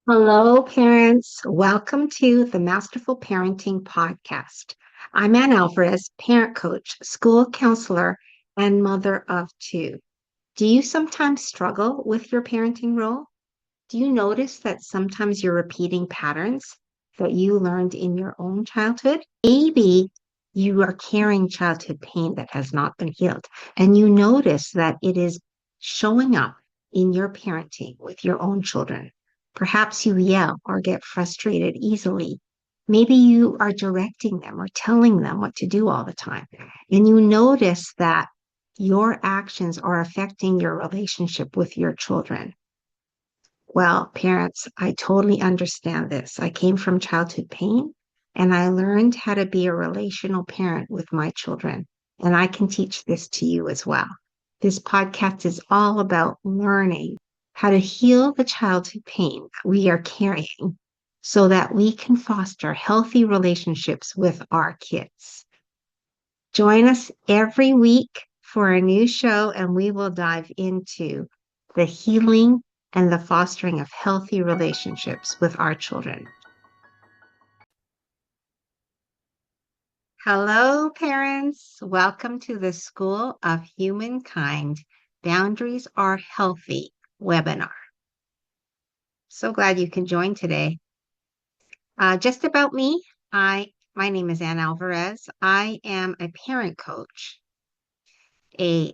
Hello, parents. Welcome to the Masterful Parenting Podcast. I'm Anne Alvares, parent coach, school counselor, and mother of two. Do you sometimes struggle with your parenting role? Do you notice that sometimes you're repeating patterns that you learned in your own childhood? Maybe you are carrying childhood pain that has not been healed, and you notice that it is showing up in your parenting with your own children. Perhaps you yell or get frustrated easily. Maybe you are directing them or telling them what to do all the time, and you notice that your actions are affecting your relationship with your children. Well, parents, I totally understand this. I came from childhood pain and I learned how to be a relational parent with my children. And I can teach this to you as well. This podcast is all about learning how to heal the childhood pain that we are carrying so that we can foster healthy relationships with our kids. Join us every week for a new show, and we will dive into the healing and the fostering of healthy relationships with our children. Hello, parents. Welcome to the School of Humankind. Boundaries are Healthy webinar. So glad you can join today. Just about me, my name is Anne Alvarez. I am a parent coach, a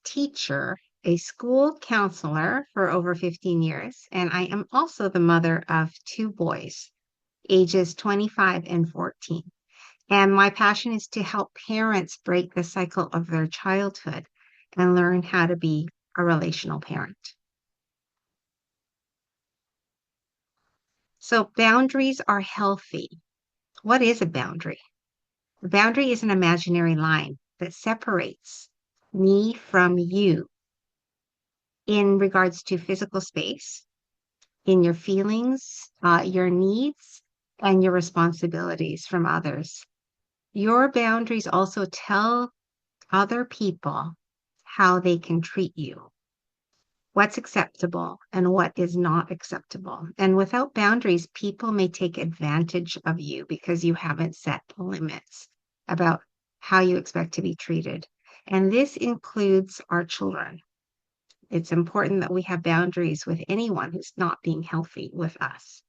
teacher, a school counselor for over 15 years, and I am also the mother of two boys, ages 25 and 14. And my passion is to help parents break the cycle of their childhood and learn how to be a relational parent. So, boundaries are healthy. What is a boundary? A boundary is an imaginary line that separates me from you in regards to physical space, in your feelings, your needs, and your responsibilities from others. Your boundaries also tell other people how they can treat you, what's acceptable and what is not acceptable. And without boundaries, people may take advantage of you because you haven't set limits about how you expect to be treated. And this includes our children. It's important that we have boundaries with anyone who's not being healthy with us.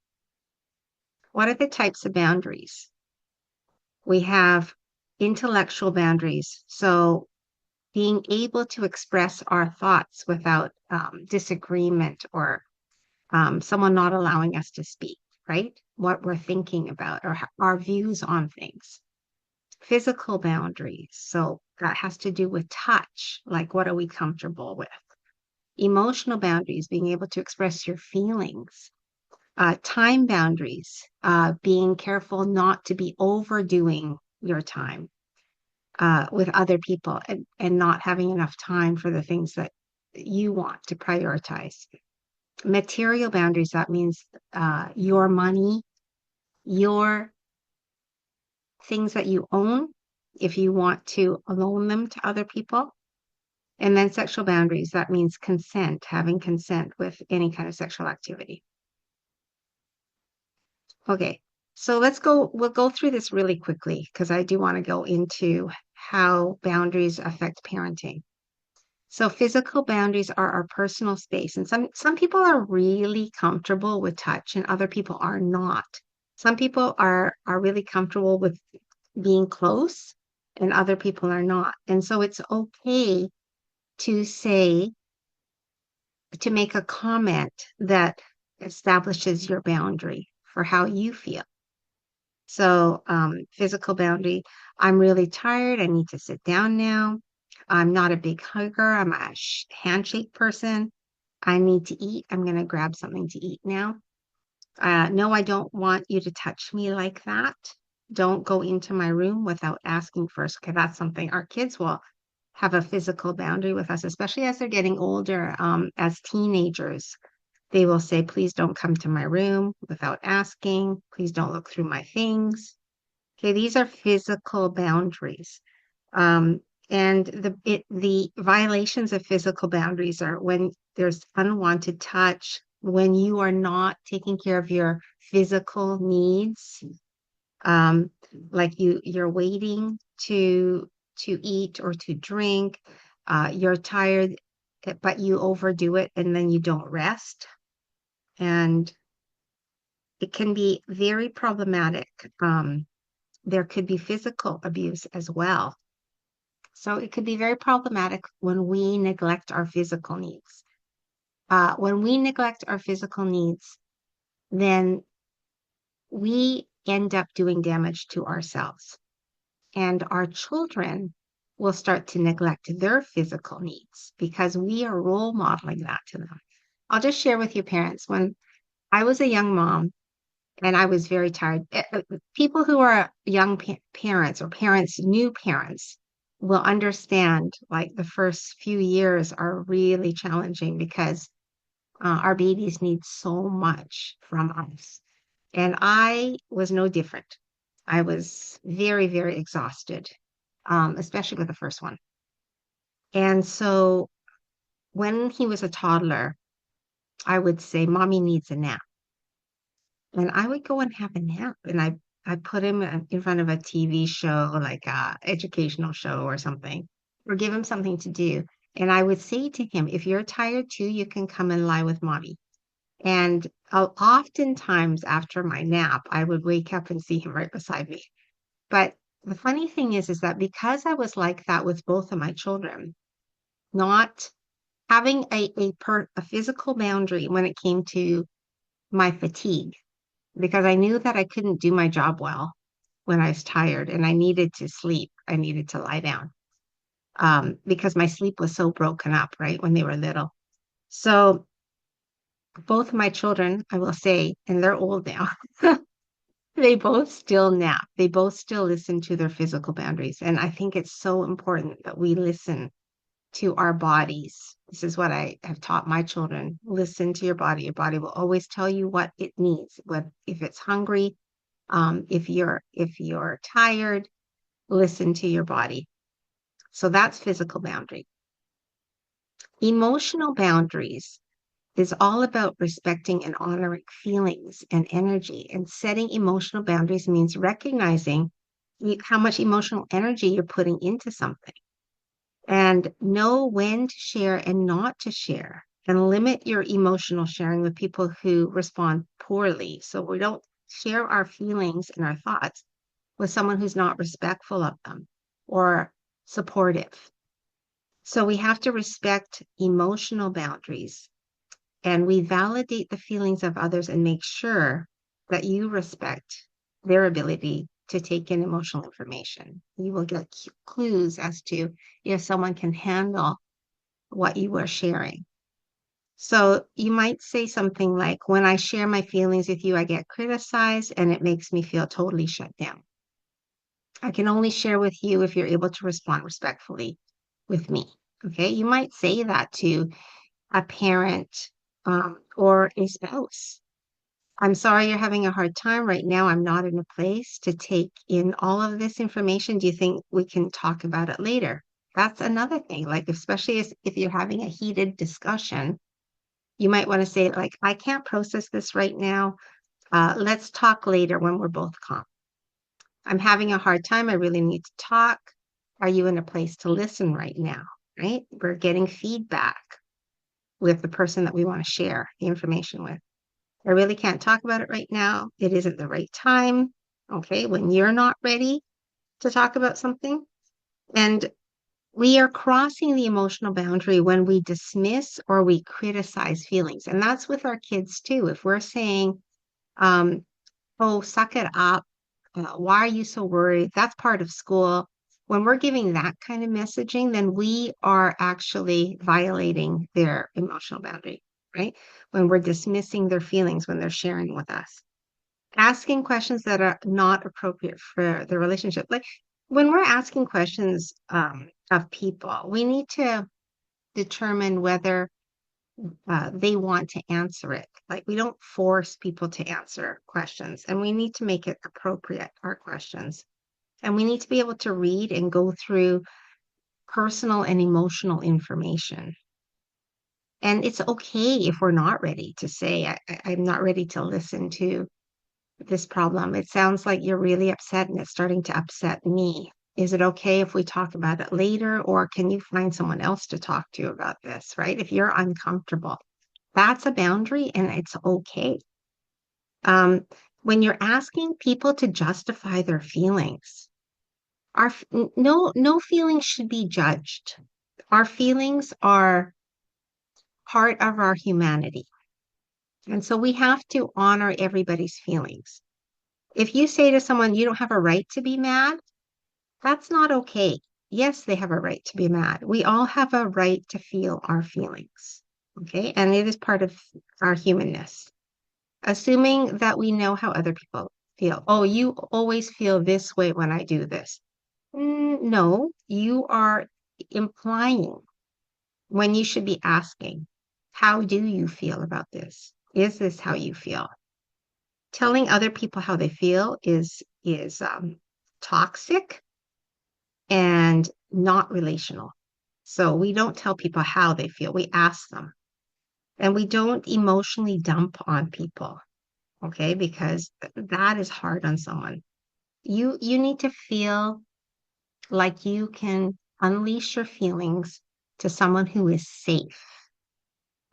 What are the types of boundaries? We have intellectual boundaries. So being able to express our thoughts without disagreement or someone not allowing us to speak, right? What we're thinking about or our views on things. Physical boundaries. So that has to do with touch, like what are we comfortable with? Emotional boundaries, being able to express your feelings. Time boundaries, being careful not to be overdoing your time with other people and not having enough time for the things that you want to prioritize. Material boundaries, that means your money, your things that you own, if you want to loan them to other people. And then sexual boundaries, that means consent, having consent with any kind of sexual activity. Okay, so we'll go through this really quickly because I do want to go into how boundaries affect parenting. So physical boundaries are our personal space, and some people are really comfortable with touch, and other people are not. Some people are really comfortable with being close, and other people are not. And so it's okay to say to make a comment that establishes your boundary for how you feel. So, physical boundary, I'm really tired. I need to sit down now. I'm not a big hugger. I'm a handshake person. I need to eat. I'm going to grab something to eat now. No, I don't want you to touch me like that. Don't go into my room without asking first. Okay, that's something our kids will have a physical boundary with us, especially as they're getting older, as teenagers. They will say, please don't come to my room without asking. Please don't look through my things. Okay, these are physical boundaries. Um, and the violations of physical boundaries are when there's unwanted touch, when you are not taking care of your physical needs, um, like you're waiting to eat or to drink, you're tired, but you overdo it and then you don't rest. And it can be very problematic. There could be physical abuse as well. So it could be very problematic when we neglect our physical needs. When we neglect our physical needs, then we end up doing damage to ourselves. And our children will start to neglect their physical needs because we are role modeling that to them. I'll just share with you, parents, when I was a young mom and I was very tired, people who are young parents or parents, new parents, will understand like the first few years are really challenging because our babies need so much from us. And I was no different. I was very, very exhausted, especially with the first one. And so when he was a toddler, I would say, Mommy needs a nap. And I would go and have a nap. And I put him in front of a TV show, like a educational show or something, or give him something to do. And I would say to him, if you're tired too, you can come and lie with mommy. And oftentimes after my nap, I would wake up and see him right beside me. But the funny thing is that because I was like that with both of my children, not having a physical boundary when it came to my fatigue, because I knew that I couldn't do my job well when I was tired and I needed to sleep. I needed to lie down because my sleep was so broken up, right, when they were little. So both of my children, I will say, and they're old now, they both still nap. They both still listen to their physical boundaries. And I think it's so important that we listen to our bodies. This is what I have taught my children. Listen to your body. Your body will always tell you what it needs. What if it's hungry, if you're tired, listen to your body. So that's physical boundary. Emotional boundaries is all about respecting and honoring feelings and energy. And setting emotional boundaries means recognizing how much emotional energy you're putting into something and know when to share and not to share and limit your emotional sharing with people who respond poorly. So we don't share our feelings and our thoughts with someone who's not respectful of them or supportive. So we have to respect emotional boundaries and we validate the feelings of others and make sure that you respect their ability to take in emotional information. You will get clues as to if someone can handle what you are sharing. So you might say something like, when I share my feelings with you, I get criticized and it makes me feel totally shut down. I can only share with you if you're able to respond respectfully with me. Okay. You might say that to a parent or a spouse. I'm sorry you're having a hard time right now. I'm not in a place to take in all of this information. Do you think we can talk about it later? That's another thing. Like, especially if you're having a heated discussion, you might want to say, like, I can't process this right now. Let's talk later when we're both calm. I'm having a hard time. I really need to talk. Are you in a place to listen right now? Right? We're getting feedback with the person that we want to share the information with. I really can't talk about it right now. It isn't the right time. Okay. When you're not ready to talk about something. And we are crossing the emotional boundary when we dismiss or we criticize feelings. And that's with our kids too. If we're saying, um, oh, suck it up. Why are you so worried? That's part of school. When we're giving that kind of messaging, then we are actually violating their emotional boundary, right? When we're dismissing their feelings when they're sharing with us, asking questions that are not appropriate for the relationship. Like when we're asking questions of people, we need to determine whether they want to answer it. Like we don't force people to answer questions, and we need to make it appropriate, our questions. And we need to be able to read and go through personal and emotional information. And it's okay if we're not ready to say, I'm not ready to listen to this problem. It sounds like you're really upset and it's starting to upset me. Is it okay if we talk about it later, or can you find someone else to talk to about this, right? If you're uncomfortable, that's a boundary and it's okay. Um, when you're asking people to justify their feelings, no feelings should be judged. Our feelings are part of our humanity. And so we have to honor everybody's feelings. If you say to someone, you don't have a right to be mad, that's not okay. Yes, they have a right to be mad. We all have a right to feel our feelings. Okay. And it is part of our humanness. Assuming that we know how other people feel. Oh, you always feel this way when I do this. No, you are implying when you should be asking, how do you feel about this? Is this how you feel? Telling other people how they feel is toxic and not relational. So we don't tell people how they feel. We ask them, and we don't emotionally dump on people. Okay, because that is hard on someone. You need to feel like you can unleash your feelings to someone who is safe.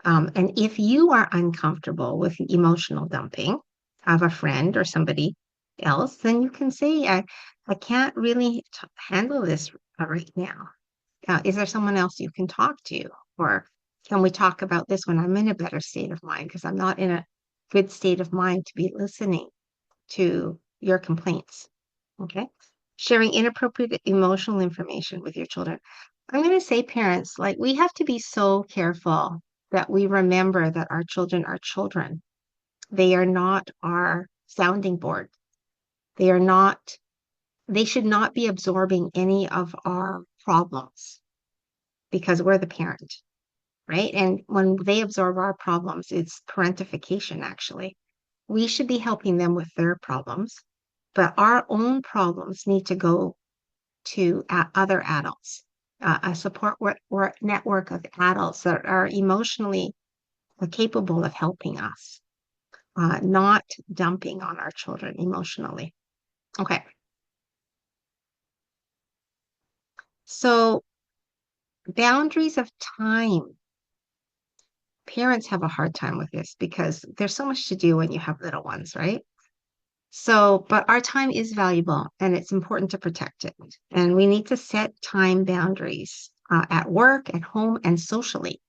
And if you are uncomfortable with emotional dumping of a friend or somebody else, then you can say, I can't really handle this right now. Is there someone else you can talk to? Or can we talk about this when I'm in a better state of mind? Because I'm not in a good state of mind to be listening to your complaints. Okay. Sharing inappropriate emotional information with your children. I'm going to say, parents, like we have to be so careful that we remember that our children are children. They are not our sounding board. They are not, they should not be absorbing any of our problems because we're the parent, right? And when they absorb our problems, it's parentification, actually. We should be helping them with their problems, but our own problems need to go to other adults, a support network of adults that are emotionally capable of helping us, not dumping on our children emotionally. Okay. So, boundaries of time. Parents have a hard time with this because there's so much to do when you have little ones, right? So, but our time is valuable and it's important to protect it. And we need to set time boundaries at work, at home, and socially.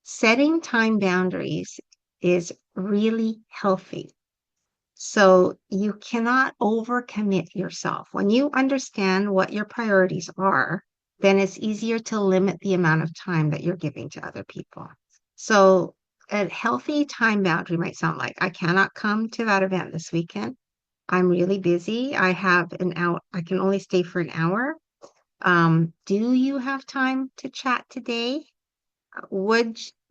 Setting time boundaries is really healthy. So you cannot overcommit yourself. When you understand what your priorities are, then it's easier to limit the amount of time that you're giving to other people. So a healthy time boundary might sound like, I cannot come to that event this weekend. I'm really busy. I have an hour. I can only stay for an hour. Do you have time to chat today?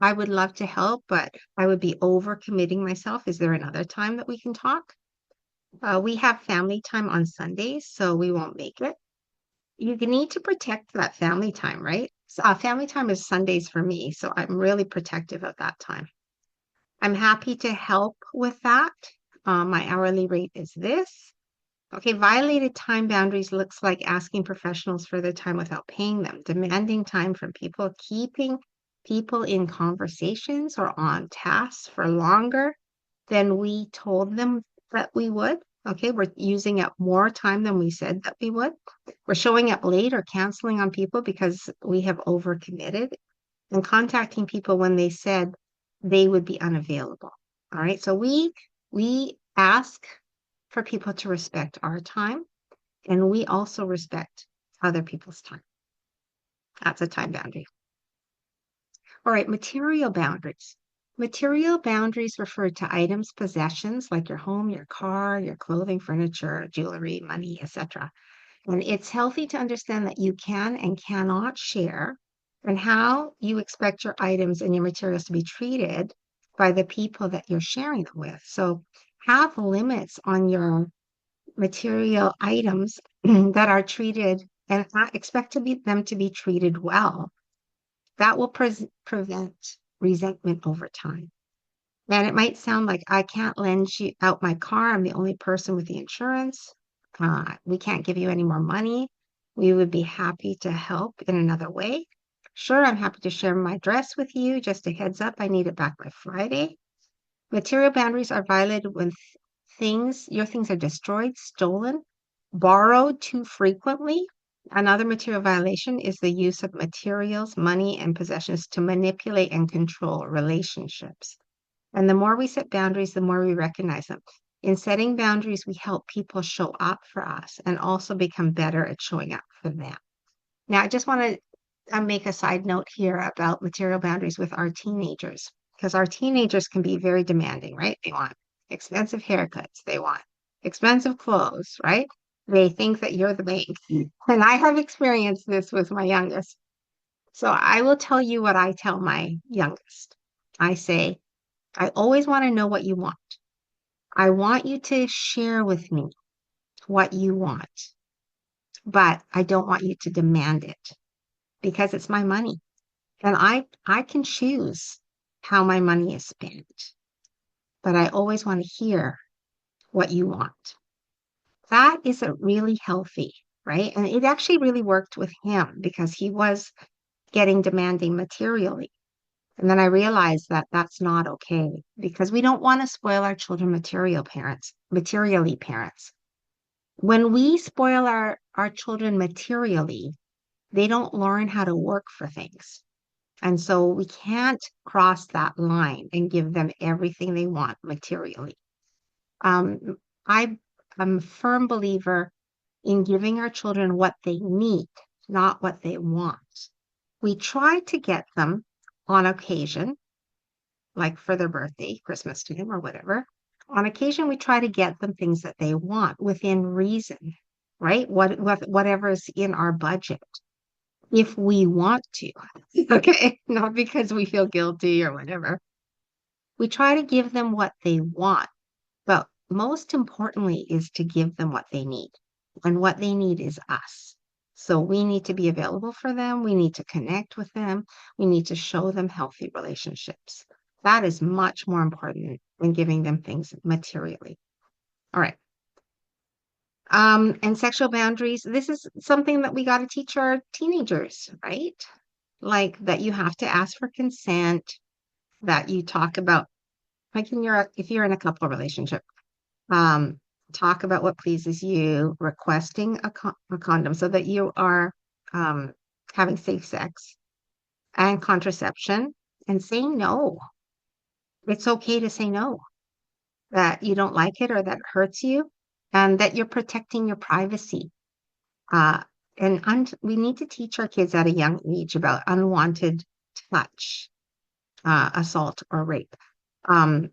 I would love to help, but I would be overcommitting myself. Is there another time that we can talk? We have family time on Sundays, so we won't make it. You need to protect that family time, right? Family time is Sundays for me, so I'm really protective of that time. I'm happy to help with that. My hourly rate is this. Okay, violated time boundaries looks like asking professionals for their time without paying them, demanding time from people, keeping people in conversations or on tasks for longer than we told them that we would. Okay, we're using up more time than we said that we would. We're showing up late or canceling on people because we have overcommitted and contacting people when they said they would be unavailable. All right, so we ask for people to respect our time, and we also respect other people's time. That's a time boundary. All right, material boundaries. Material boundaries refer to items, possessions like your home, your car, your clothing, furniture, jewelry, money, etc. And it's healthy to understand that you can and cannot share and how you expect your items and your materials to be treated by the people that you're sharing them with. So have limits on your material items that are treated and expect them to be treated well. That will prevent resentment over time. And it might sound like I can't lend you out my car. I'm the only person with the insurance. We can't give you any more money. We would be happy to help in another way. Sure, I'm happy to share my dress with you. Just a heads up, I need it back by Friday. Material boundaries are violated when your things are destroyed, stolen, borrowed too frequently. Another material violation is the use of materials, money, and possessions to manipulate and control relationships. And the more we set boundaries, the more we recognize them. In setting boundaries, we help people show up for us and also become better at showing up for them. Now, I just want to make a side note here about material boundaries with our teenagers, because our teenagers can be very demanding, right? They want expensive haircuts, they want expensive clothes, right? They think that you're the bank. And I have experienced this with my youngest. So I will tell you what I tell my youngest. I say, I always want to know what you want. I want you to share with me what you want, but I don't want you to demand it because it's my money. And I can choose how my money is spent, but I always want to hear what you want. That isn't really healthy, right? And it actually really worked with him because he was getting demanding materially. And then I realized that that's not okay because we don't want to spoil our children materially parents. When we spoil our children materially, they don't learn how to work for things. And so we can't cross that line and give them everything they want materially. Um, I, I'm a firm believer in giving our children what they need, not what they want. We try to get them on occasion, like for their birthday, Christmas time, or whatever. On occasion, we try to get them things that they want within reason, right? Whatever is in our budget, if we want to, okay? Not because we feel guilty or whatever. We try to give them what they want, but most importantly is to give them what they need. And what they need is us. So we need to be available for them. We need to connect with them. We need to show them healthy relationships. That is much more important than giving them things materially. All right. And sexual boundaries, this is something that we got to teach our teenagers, right? Like that you have to ask for consent, that you talk about, like if you're in a couple relationship, um, talk about what pleases you, requesting a condom so that you are um, having safe sex and contraception and saying no. It's okay to say no, that you don't like it or that hurts you, and that you're protecting your privacy. Uh, and we need to teach our kids at a young age about unwanted touch, assault, or rape. Um,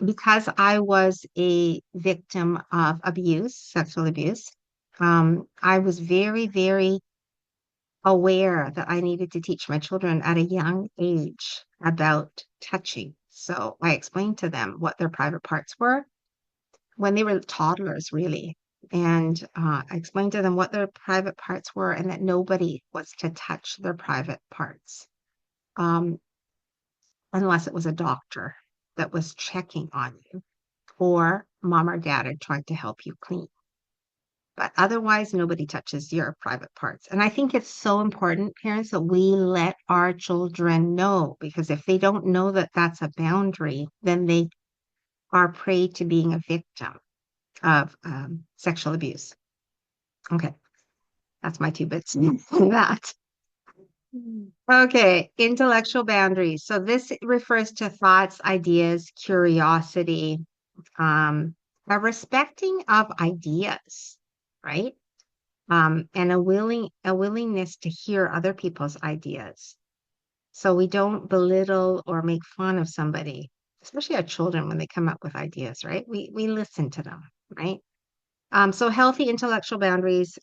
because I was a victim of abuse, sexual abuse, I was very, very aware that I needed to teach my children at a young age about touching. So I explained to them what their private parts were when they were toddlers, really. And I explained to them what their private parts were and that nobody was to touch their private parts. Unless it was a doctor that was checking on you or mom or dad are trying to help you clean. But otherwise, nobody touches your private parts. And I think it's so important, parents, that we let our children know because if they don't know that that's a boundary, then they are prey to being a victim of sexual abuse. Okay, that's my 2 bits on that. Okay, intellectual boundaries. So this refers to thoughts, ideas, curiosity, um, a respecting of ideas, right? And a willingness to hear other people's ideas. So we don't belittle or make fun of somebody, especially our children when they come up with ideas, right? We listen to them, right? So healthy intellectual boundaries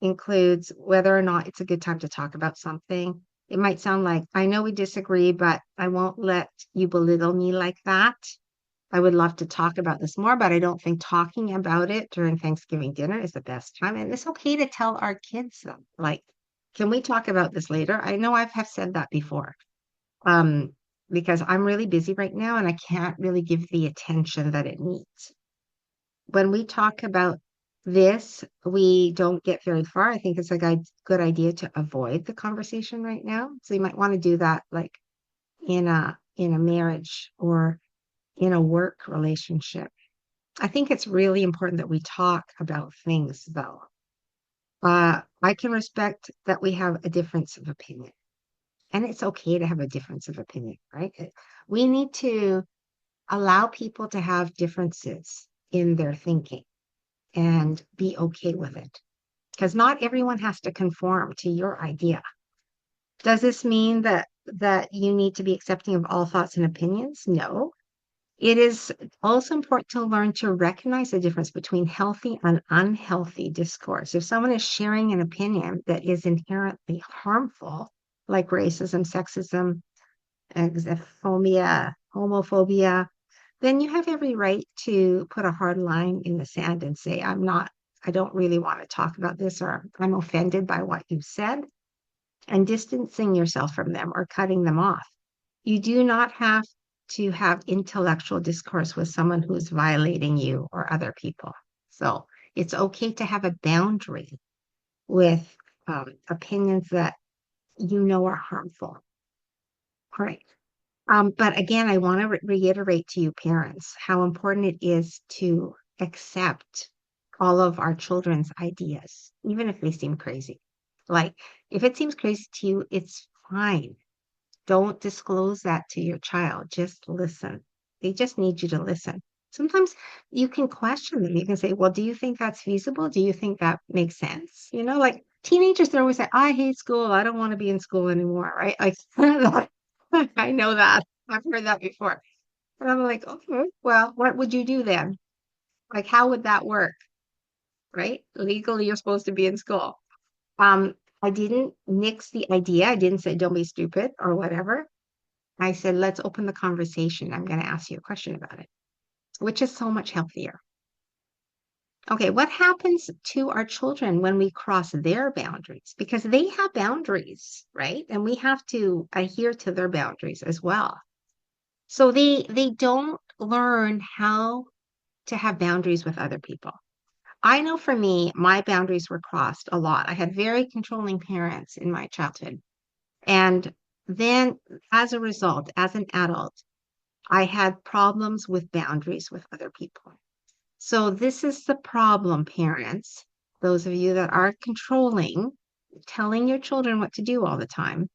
includes whether or not it's a good time to talk about something. It might sound like, I know we disagree, but I won't let you belittle me like that. I would love to talk about this more, but I don't think talking about it during Thanksgiving dinner is the best time. And it's okay to tell our kids, like, can we talk about this later? I know have said that before. Um, because I'm really busy right now and I can't really give the attention that it needs. When we talk about this, we don't get very far. I think it's a good idea to avoid the conversation right now. So you might want to do that like in a marriage or in a work relationship. I think it's really important that we talk about things though. I can respect that we have a difference of opinion, and it's okay to have a difference of opinion, right? We need to allow people to have differences in their thinking and be okay with it. Because not everyone has to conform to your idea. Does this mean that you need to be accepting of all thoughts and opinions? No. It is also important to learn to recognize the difference between healthy and unhealthy discourse. If someone is sharing an opinion that is inherently harmful, like racism, sexism, xenophobia, homophobia, then you have every right to put a hard line in the sand and say, I don't really want to talk about this, or I'm offended by what you said, and distancing yourself from them or cutting them off. You do not have to have intellectual discourse with someone who is violating you or other people. So it's okay to have a boundary with opinions that you know are harmful. All right. But again, I want to reiterate to you, parents, how important it is to accept all of our children's ideas, even if they seem crazy. Like, if it seems crazy to you, it's fine. Don't disclose that to your child. Just listen. They just need you to listen. Sometimes you can question them. You can say, well, do you think that's feasible? Do you think that makes sense? Like teenagers, they're always say, I hate school. I don't want to be in school anymore, right? Like, I know that. I've heard that before. And I'm like, okay, well, what would you do then? Like, how would that work? Right? Legally, you're supposed to be in school. I didn't nix the idea. I didn't say, don't be stupid or whatever. I said, let's open the conversation. I'm going to ask you a question about it, which is so much healthier. Okay, what happens to our children when we cross their boundaries? Because they have boundaries, right? And we have to adhere to their boundaries as well. So they don't learn how to have boundaries with other people. I know for me, my boundaries were crossed a lot. I had very controlling parents in my childhood. And then as a result, as an adult, I had problems with boundaries with other people. So this is the problem, parents. Those of you that are controlling, telling your children what to do all the time,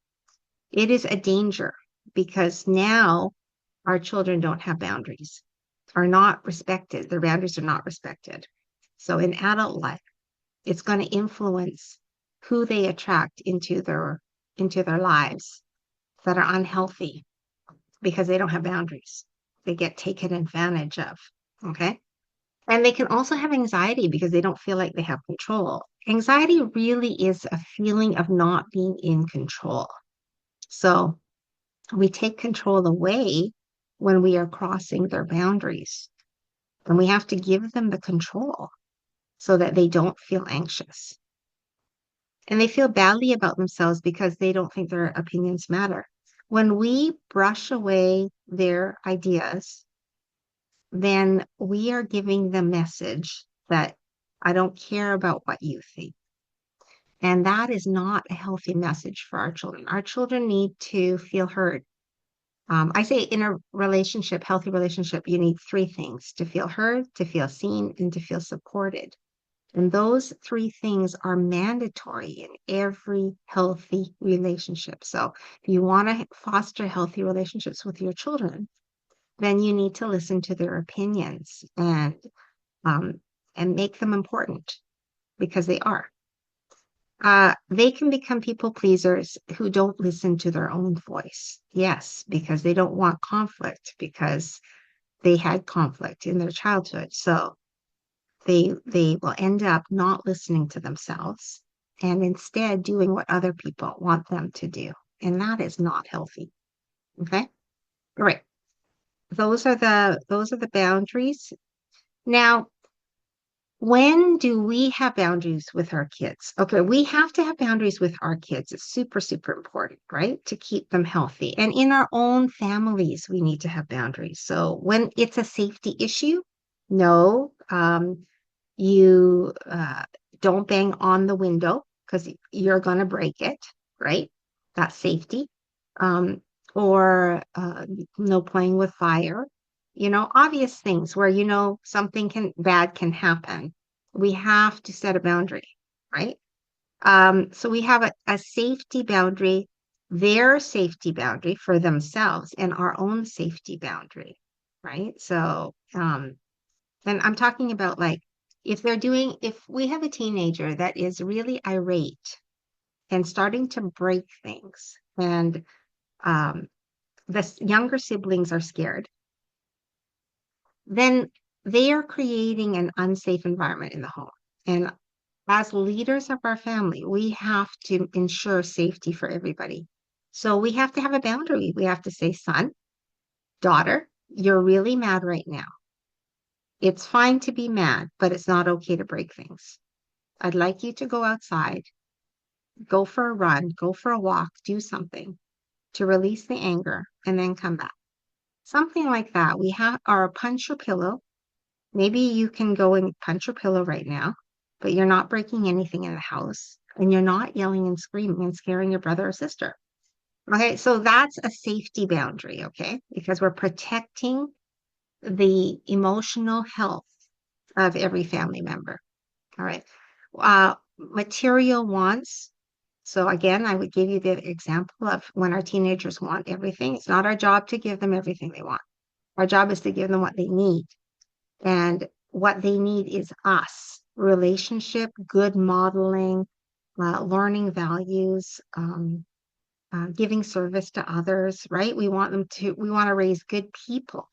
it is a danger because now our children don't have boundaries, are not respected. Their boundaries are not respected. So in adult life, it's going to influence who they attract into their lives that are unhealthy because they don't have boundaries. They get taken advantage of. Okay. And they can also have anxiety because they don't feel like they have control. Anxiety really is a feeling of not being in control. So we take control away when we are crossing their boundaries. And we have to give them the control so that they don't feel anxious. And they feel badly about themselves because they don't think their opinions matter. When we brush away their ideas, then we are giving the message that I don't care about what you think. And that is not a healthy message for our children. Our children need to feel heard. I say in a relationship, healthy relationship, you need three things: to feel heard, to feel seen, and to feel supported. And those three things are mandatory in every healthy relationship. So if you want to foster healthy relationships with your children, then you need to listen to their opinions um, and make them important because they are. They can become people pleasers who don't listen to their own voice. Yes, because they don't want conflict because they had conflict in their childhood. So they will end up not listening to themselves and instead doing what other people want them to do. And that is not healthy. Okay. All right. Those are the boundaries. Now, When do we have boundaries with our kids? Okay, we have to have boundaries with our kids. It's super, super important, right? To keep them healthy. And in our own families, we need to have boundaries. So when it's a safety issue, no, you don't bang on the window because you're going to break it, right? That's safety. Um, or no playing with fire, obvious things where something bad can happen. We have to set a boundary, right? So we have a safety boundary, their safety boundary for themselves, and our own safety boundary, right? So, and I'm talking about like if we have a teenager that is really irate and starting to break things, and um, younger siblings are scared, then they are creating an unsafe environment in the home. And as leaders of our family, we have to ensure safety for everybody. So we have to have a boundary. We have to say, son, daughter, you're really mad right now. It's fine to be mad, but it's not okay to break things. I'd like you to go outside, go for a run, go for a walk, do something to release the anger, and then come back. Something like that. We have our punch your pillow. Maybe you can go and punch your pillow right now, but you're not breaking anything in the house and you're not yelling and screaming and scaring your brother or sister. Okay, so that's a safety boundary, okay? Because we're protecting the emotional health of every family member. All right. Material wants. So again, I would give you the example of when our teenagers want everything. It's not our job to give them everything they want. Our job is to give them what they need. And what they need is us, relationship, good modeling, learning values, giving service to others, right? We want to raise good people.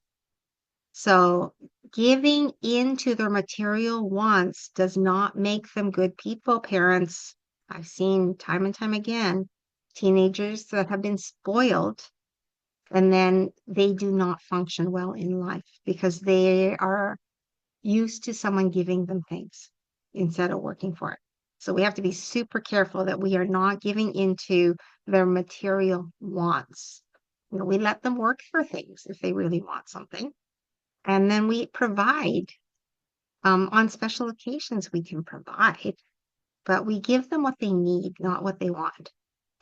So giving into their material wants does not make them good people, parents. I've seen time and time again teenagers that have been spoiled and then they do not function well in life because they are used to someone giving them things instead of working for it. So we have to be super careful that we are not giving into their material wants. We let them work for things if they really want something. And then we provide. On special occasions, we can provide, but we give them what they need, not what they want.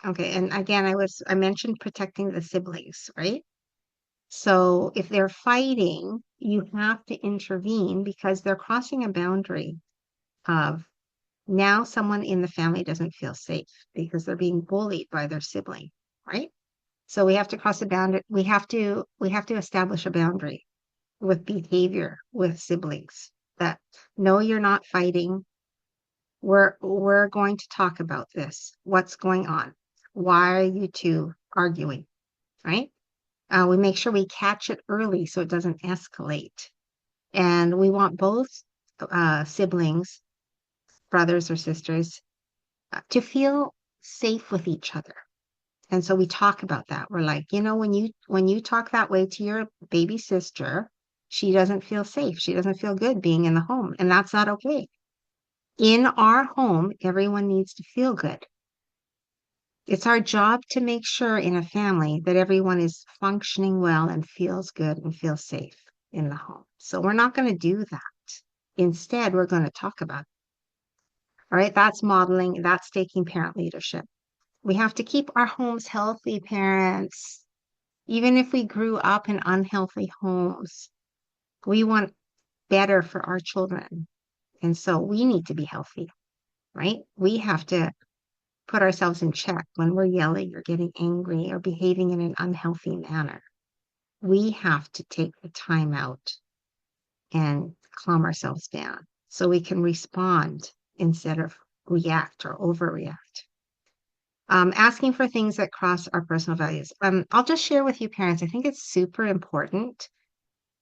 Okay. And again, I mentioned protecting the siblings, right? So if they're fighting, you have to intervene because they're crossing a boundary of now someone in the family doesn't feel safe because they're being bullied by their sibling, right? So we have to cross a boundary. We have to establish a boundary with behavior with siblings that no, you're not fighting. We're going to talk about this. What's going on? Why are you two arguing? Right? We make sure we catch it early so it doesn't escalate. And we want both siblings, brothers or sisters, to feel safe with each other. And so we talk about that. We're like, when you talk that way to your baby sister, she doesn't feel safe. She doesn't feel good being in the home, and that's not okay. In our home, everyone needs to feel good. It's our job to make sure in a family that everyone is functioning well and feels good and feels safe in the home. So we're not going to do that. Instead, we're going to talk about it. All right, that's modeling, that's taking parent leadership. We have to keep our homes healthy, parents. Even if we grew up in unhealthy homes, we want better for our children. And so we need to be healthy, right? We have to put ourselves in check when we're yelling or getting angry or behaving in an unhealthy manner. We have to take the time out and calm ourselves down so we can respond instead of react or overreact. Asking for things that cross our personal values. I'll just share with you, parents, I think it's super important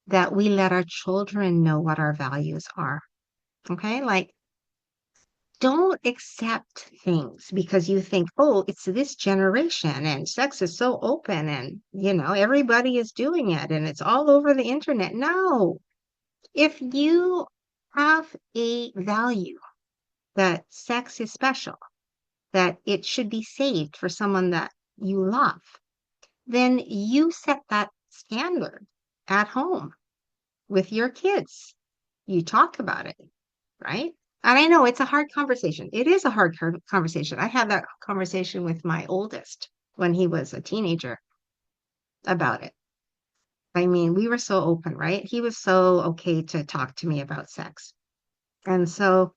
that we let our children know what our values are. Okay. Like, don't accept things because you think, oh, it's this generation and sex is so open and, everybody is doing it and it's all over the internet. No, if you have a value that sex is special, that it should be saved for someone that you love, then you set that standard at home with your kids. You talk about it, right? And I know it's a hard conversation. It is a hard conversation. I had that conversation with my oldest when he was a teenager about it. I mean, we were so open, right? He was so okay to talk to me about sex. And so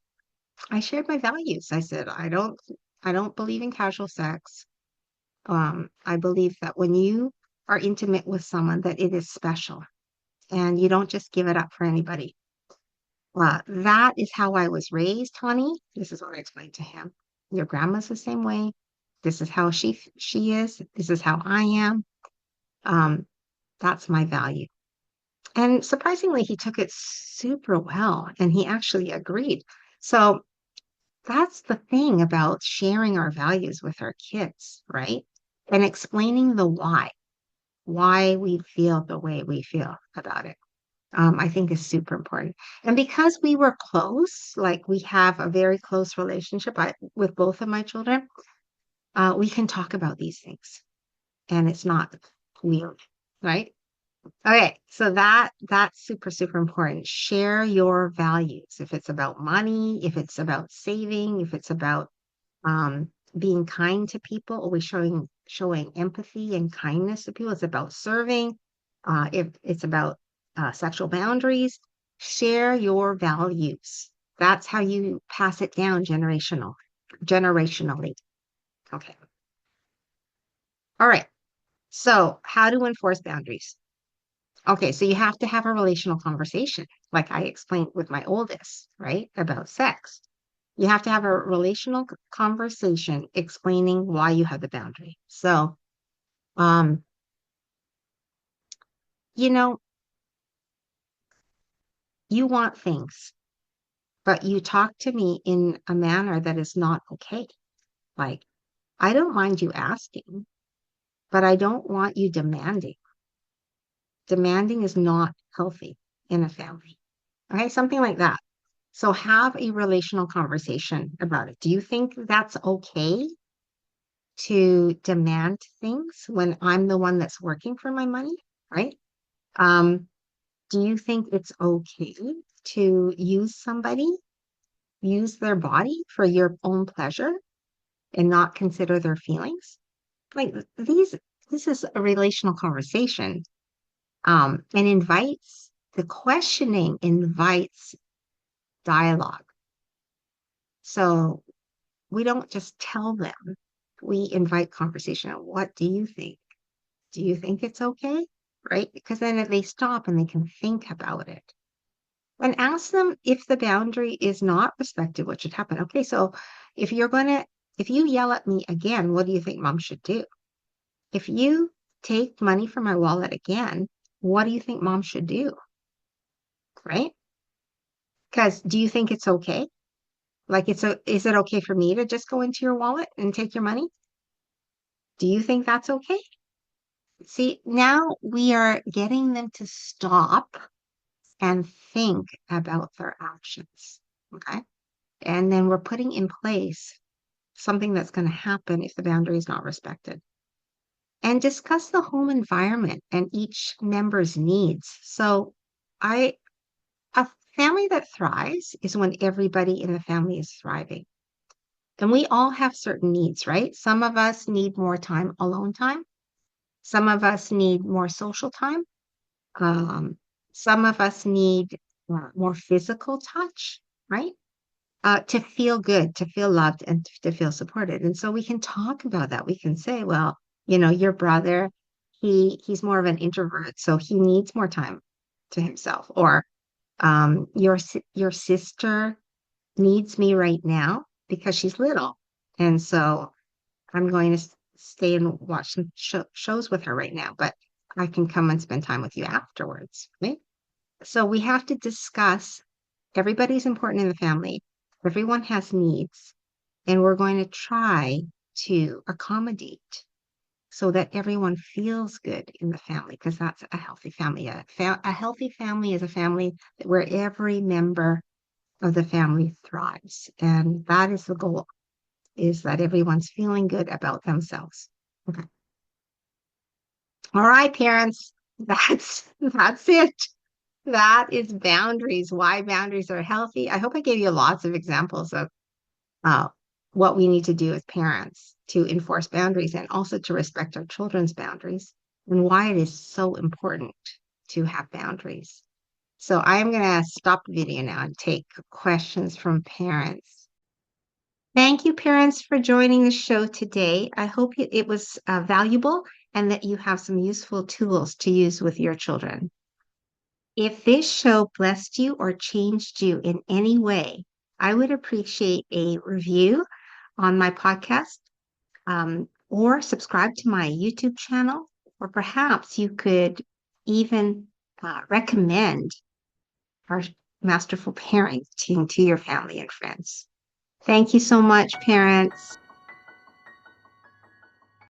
I shared my values. I said, I don't believe in casual sex. I believe that when you are intimate with someone, that it is special and you don't just give it up for anybody. That is how I was raised, honey. This is what I explained to him. Your grandma's the same way. This is how she is. This is how I am. Um, that's my value. And surprisingly, he took it super well and he actually agreed. So that's the thing about sharing our values with our kids, right? And explaining the why we feel the way we feel about it. I think is super important. And because we were close, like we have a very close relationship with both of my children, we can talk about these things and it's not weird, right? Okay, so that's super, super important. Share your values. If it's about money, if it's about saving, if it's about um, being kind to people, always showing empathy and kindness to people. It's about serving. If it's about sexual boundaries, share your values. That's how you pass it down generationally. Okay. All right. So, how to enforce boundaries? Okay, so you have to have a relational conversation, like I explained with my oldest, right, about sex. You have to have a relational conversation explaining why you have the boundary. So, um, you know, you want things, but you talk to me in a manner that is not okay. Like, I don't mind you asking, but I don't want you demanding. Demanding is not healthy in a family. Okay, something like that. So have a relational conversation about it. Do you think that's okay to demand things when I'm the one that's working for my money? Right? Um, do you think it's okay to use their body for your own pleasure and not consider their feelings? Like this is a relational conversation. And invites the questioning invites dialogue. So we don't just tell them, we invite conversation. What do you think? Do you think it's okay? Right? Because then if they stop and they can think about it and ask them if the boundary is not respected, what should happen? Okay, so if you're gonna, if you yell at me again, what do you think mom should do? If you take money from my wallet again, what do you think mom should do? Right? Because do you think it's okay? Like is it okay for me to just go into your wallet and take your money? Do you think that's okay? See, now we are getting them to stop and think about their actions. Okay. And then we're putting in place something that's going to happen if the boundary is not respected. And discuss the home environment and each member's needs. So I a family that thrives is when everybody in the family is thriving. And we all have certain needs, right? Some of us need more time, alone time. Some of us need more social time. Um, some of us need more physical touch, right? To feel good, to feel loved, and to feel supported. And so we can talk about that. We can say, well, your brother, he's more of an introvert, so he needs more time to himself. Or your sister needs me right now because she's little, and so I'm going to stay and watch some shows with her right now, but I can come and spend time with you afterwards, right? So we have to discuss everybody's important in the family. Everyone has needs, and we're going to try to accommodate so that everyone feels good in the family because that's a healthy family. A healthy family is a family where every member of the family thrives. And that is the goal, is that everyone's feeling good about themselves. Okay. All right, parents, that's it. That is boundaries, why boundaries are healthy. I hope I gave you lots of examples of uh, what we need to do as parents to enforce boundaries and also to respect our children's boundaries and why it is so important to have boundaries. So I'm going to stop the video now and take questions from parents. Thank you, parents, for joining the show today. I hope it was valuable and that you have some useful tools to use with your children. If this show blessed you or changed you in any way, I would appreciate a review on my podcast, or subscribe to my YouTube channel, or perhaps you could even recommend our masterful parenting to your family and friends. Thank you so much, parents.